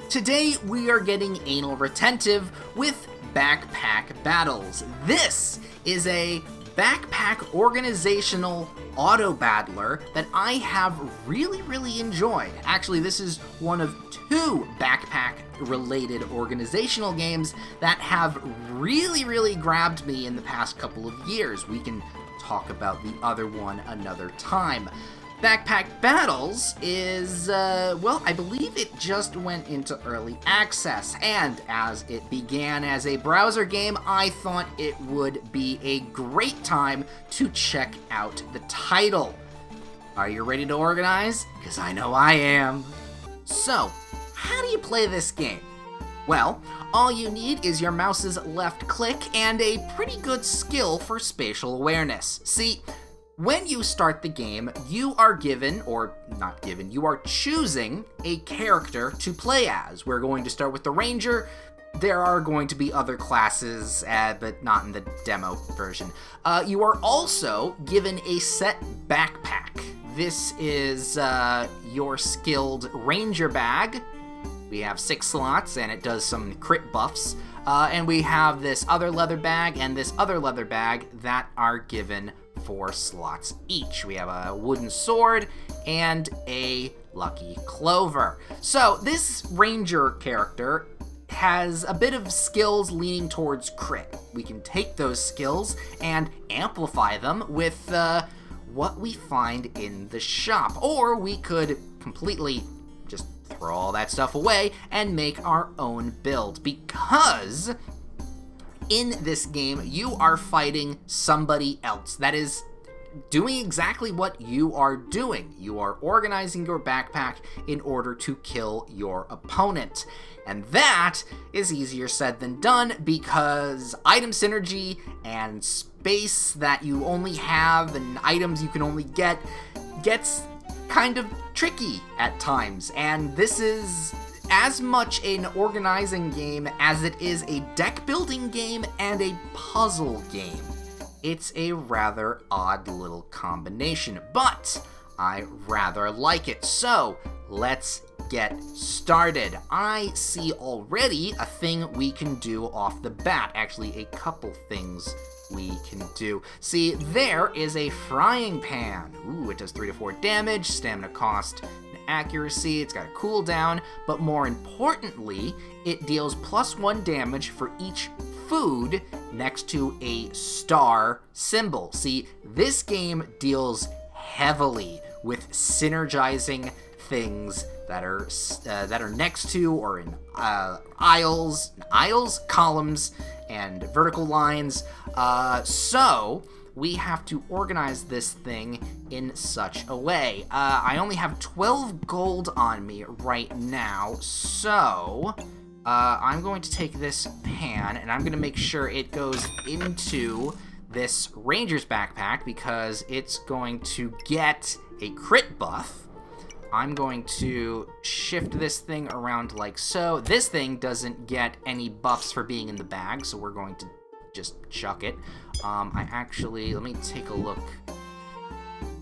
Today we are getting anal retentive with Backpack Battles. This is a backpack organizational auto battler that I have really enjoyed. Actually, this is one of two backpack related organizational games that have really grabbed me in the past couple of years. We can talk about the other one another time. Backpack Battles is, well, I believe it just went into early access, and as it began as a browser game, I thought it would be a great time to check out the title. Are you ready to organize? Because I know I am. So, how do you play this game? Well, all you need is your mouse's left click and a pretty good skill for spatial awareness. See, when you start the game, you are given, or not given, you are choosing a character to play as. We're going to start with the Ranger. There are going to be other classes, but not in the demo version. You are also given a set backpack. This is your skilled Ranger bag. We have 6 slots, and it does some crit buffs. And we have this other leather bag and this other leather bag that are given 4 slots each. We have a wooden sword and a lucky clover. So this Ranger character has a bit of skills leaning towards crit. We can take those skills and amplify them with what we find in the shop. Or we could completely just throw all that stuff away and make our own build, because in this game, you are fighting somebody else that is doing exactly what you are doing. You are organizing your backpack in order to kill your opponent. And that is easier said than done, because item synergy and space that you only have and items you can only get gets kind of tricky at times. And this is as much an organizing game as it is a deck building game and a puzzle game. It's a rather odd little combination, but I rather like it. So let's get started. I see already a thing we can do off the bat. Actually, a couple things we can do. See, there is a frying pan. Ooh, it does 3 to 4 damage, stamina cost, and accuracy. It's got a cooldown, but more importantly, it deals +1 damage for each food next to a star symbol. See, this game deals heavily with synergizing things that are next to or in aisles, columns, and vertical lines. So we have to organize this thing in such a way. I only have 12 gold on me right now, so I'm going to take this pan and I'm going to make sure it goes into this Ranger's backpack because it's going to get a crit buff. I'm going to shift this thing around like so. This thing doesn't get any buffs for being in the bag, so we're going to just chuck it. Let me take a look.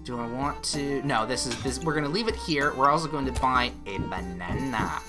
Do I want to? No, this. We're going to leave it here. We're also going to buy a banana.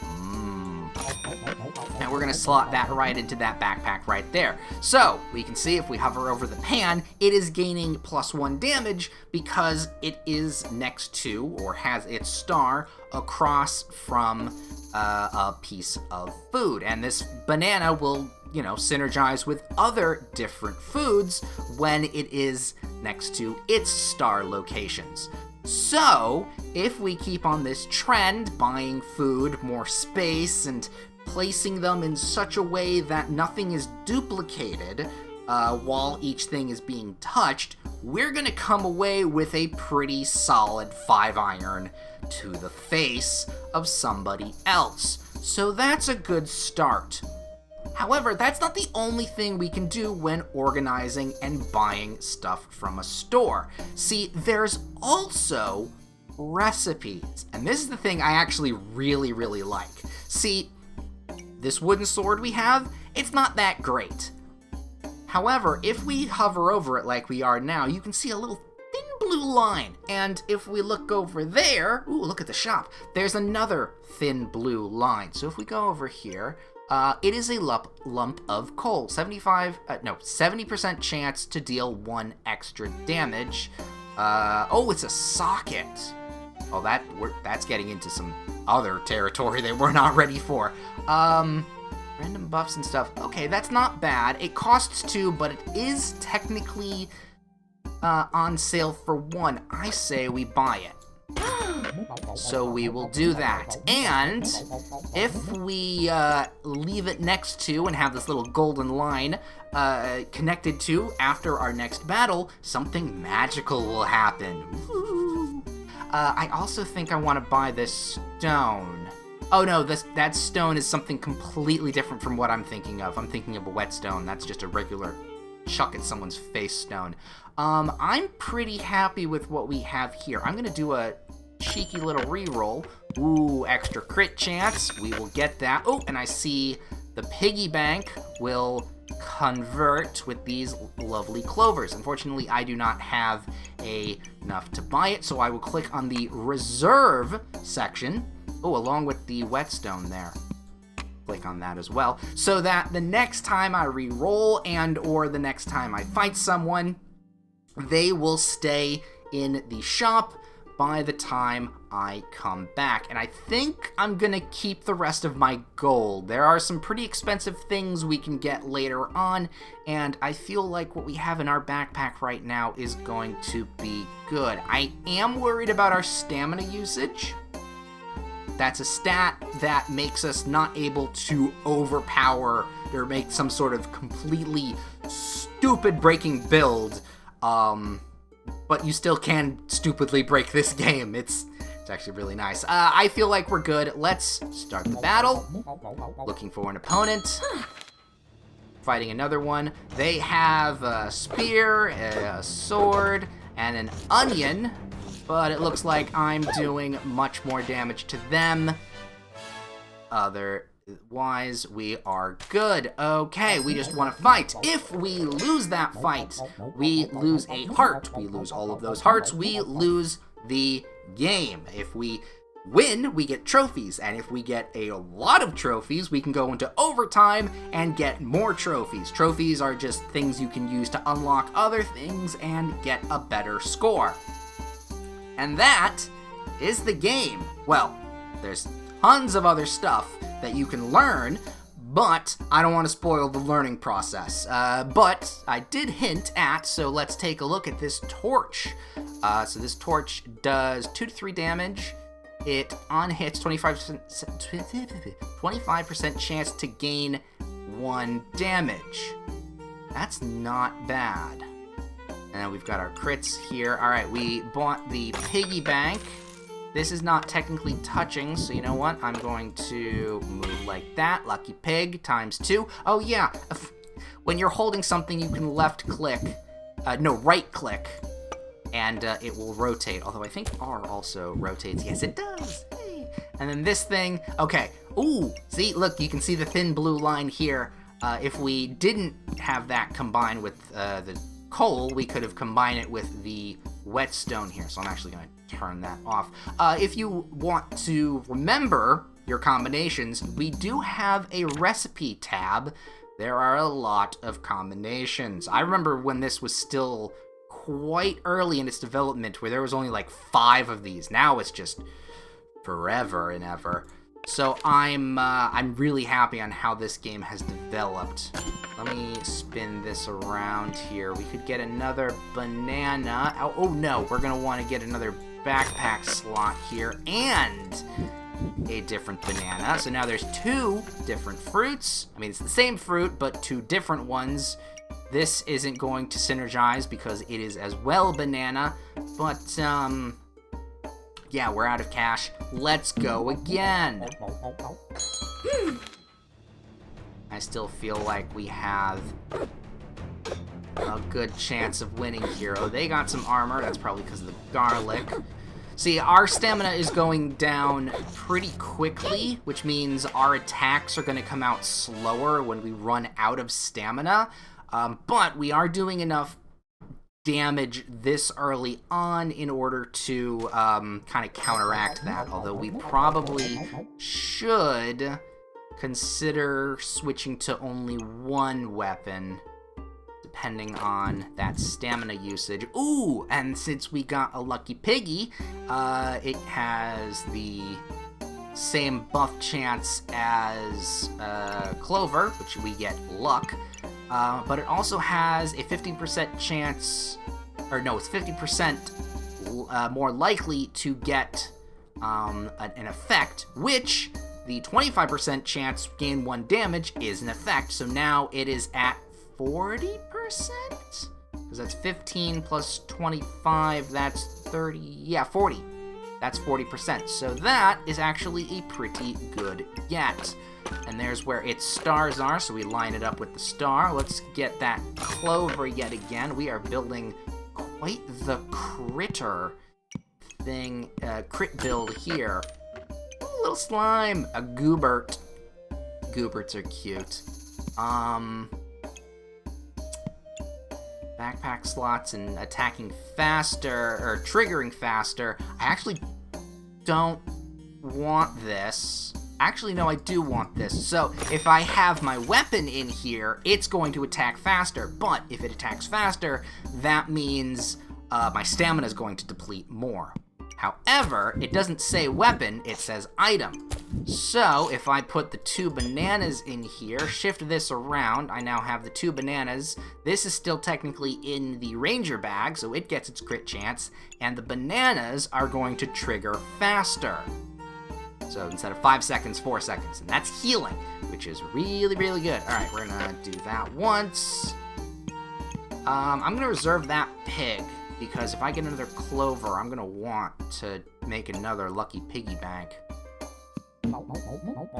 And we're going to slot that right into that backpack right there. So we can see if we hover over the pan, it is gaining +1 damage because it is next to or has its star across from a piece of food. And this banana will, synergize with other different foods when it is next to its star locations. So, if we keep on this trend, buying food, more space, and placing them in such a way that nothing is duplicated while each thing is being touched, we're going to come away with a pretty solid 5-iron to the face of somebody else. So that's a good start. However, that's not the only thing we can do when organizing and buying stuff from a store. See, there's also recipes, and this is the thing I actually really like. See, this wooden sword we have, it's not that great. However, if we hover over it like we are now, you can see a little thin blue line. And if we look over there, ooh, look at the shop. There's another thin blue line. So if we go over here, it is a lump of coal. 70% chance to deal 1 extra damage. Oh, it's a socket. Oh, that's getting into some other territory that we're not ready for. Random buffs and stuff. Okay, that's not bad. It costs 2, but it is technically on sale for 1. I say we buy it. So we will do that. And if we leave it next to and have this little golden line connected to after our next battle, something magical will happen. Woo. I also think I want to buy this stone. Oh no, that stone is something completely different from what I'm thinking of. I'm thinking of a whetstone. That's just a regular chuck at someone's face stone. I'm pretty happy with what we have here. I'm gonna do a cheeky little reroll. Ooh, extra crit chance. We will get that. Oh, and I see the piggy bank will convert with these lovely clovers. Unfortunately, I do not have enough to buy it, so I will click on the reserve section. Oh, along with the whetstone there. Click on that as well, so that the next time I re-roll and or the next time I fight someone, they will stay in the shop by the time I come back. And I think I'm gonna keep the rest of my gold. There are some pretty expensive things we can get later on, and I feel like what we have in our backpack right now is going to be good. I am worried about our stamina usage. That's a stat that makes us not able to overpower or make some sort of completely stupid breaking build. But you still can stupidly break this game. It's actually really nice. I feel like we're good. Let's start the battle. Looking for an opponent. Fighting another one. They have a spear, a sword, and an onion. But it looks like I'm doing much more damage to them. Otherwise, we are good. Okay, we just want to fight. If we lose that fight, we lose a heart. We lose all of those hearts. We lose the game. If we win, we get trophies. And if we get a lot of trophies, we can go into overtime and get more trophies. Trophies are just things you can use to unlock other things and get a better score. And that is the game. Well, there's tons of other stuff that you can learn, but I don't want to spoil the learning process. But I did hint at, so let's take a look at this torch. So this torch does 2 to 3 damage. It on hits 25% chance to gain 1 damage. That's not bad. And then we've got our crits here. All right, we bought the piggy bank. This is not technically touching, so you know what? I'm going to move like that. Lucky pig times 2. Oh yeah, when you're holding something, you can right click, and it will rotate. Although I think R also rotates. Yes, it does. Hey. And then this thing. Okay. Ooh, see, look, you can see the thin blue line here. If we didn't have that combined with the coal, we could have combined it with the whetstone here. So I'm actually going to turn that off. If you want to remember your combinations, we do have a recipe tab. There are a lot of combinations. I remember when this was still quite early in its development, where there was only like 5 of these. Now it's just forever and ever. So I'm really happy on how this game has developed. Let me spin this around here. We could get another banana. Oh no, we're gonna want to get another backpack slot here and a different banana. So now there's 2 different fruits. I mean, it's the same fruit, but 2 different ones. This isn't going to synergize because it is as well banana, but yeah, we're out of cash. Let's go again. I still feel like we have a good chance of winning here. Oh, they got some armor. That's probably because of the garlic. See, our stamina is going down pretty quickly, which means our attacks are going to come out slower when we run out of stamina. But we are doing enough damage this early on in order to kind of counteract that, although we probably should consider switching to only one weapon, depending on that stamina usage. Ooh, and since we got a Lucky Piggy, it has the same buff chance as Clover, which we get luck, but it also has a 15% chance, or no, it's 50% more likely to get an effect, which the 25% chance gain 1 damage is an effect, so now it is at 40%? Because that's 15 plus 25, that's 30, yeah, 40. That's 40%, so that is actually a pretty good get. And there's where its stars are, so we line it up with the star. Let's get that Clover yet again. We are building quite the critter thing, crit build here. Ooh, little slime, a Goobert. Gooberts are cute. Backpack slots and attacking faster, or triggering faster. I actually don't want this. Actually, no, I do want this. So if I have my weapon in here, it's going to attack faster. But if it attacks faster, that means my stamina is going to deplete more. However, it doesn't say weapon, it says item. So if I put the 2 bananas in here, shift this around, I now have the 2 bananas. This is still technically in the ranger bag, so it gets its crit chance, and the bananas are going to trigger faster. So instead of 5 seconds, 4 seconds, and that's healing, which is really, really good. All right, we're gonna do that once. I'm gonna reserve that pig, because if I get another Clover, I'm gonna want to make another Lucky Piggy bank.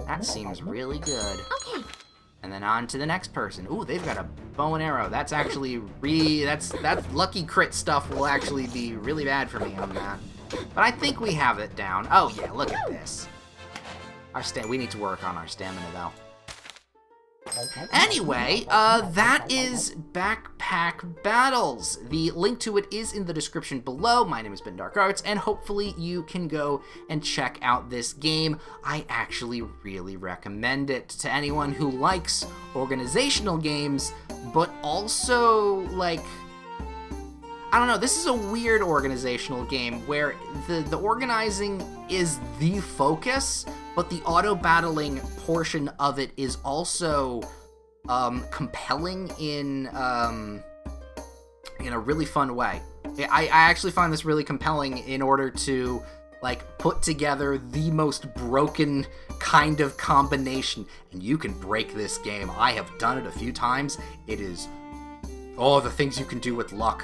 That seems really good. Okay. And then on to the next person. Ooh, they've got a bow and arrow. That's actually that lucky crit stuff will actually be really bad for me on that. But I think we have it down. Oh yeah, look at this. We need to work on our stamina though. Anyway, that is Backpack Battles. The link to it is in the description below. My name is Ben Dark Arts, and hopefully you can go and check out this game. I actually really recommend it to anyone who likes organizational games, but also, like, I don't know, this is a weird organizational game where the organizing is the focus, but the auto-battling portion of it is also compelling in a really fun way. I actually find this really compelling in order to, like, put together the most broken kind of combination. And you can break this game. I have done it a few times. It is, oh, the things you can do with luck.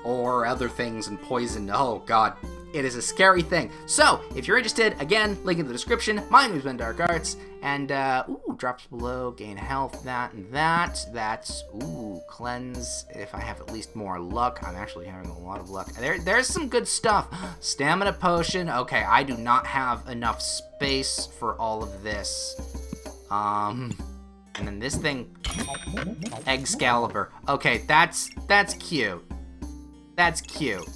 Or other things and poison. Oh god, it is a scary thing. So, if you're interested, again, link in the description. My name is Ben Dark Arts, and, ooh, drops below, gain health, that and that. That's, ooh, cleanse, if I have at least more luck. I'm actually having a lot of luck. There's some good stuff. Stamina potion. Okay, I do not have enough space for all of this. And then this thing, Excalibur. Okay, that's cute. That's cute.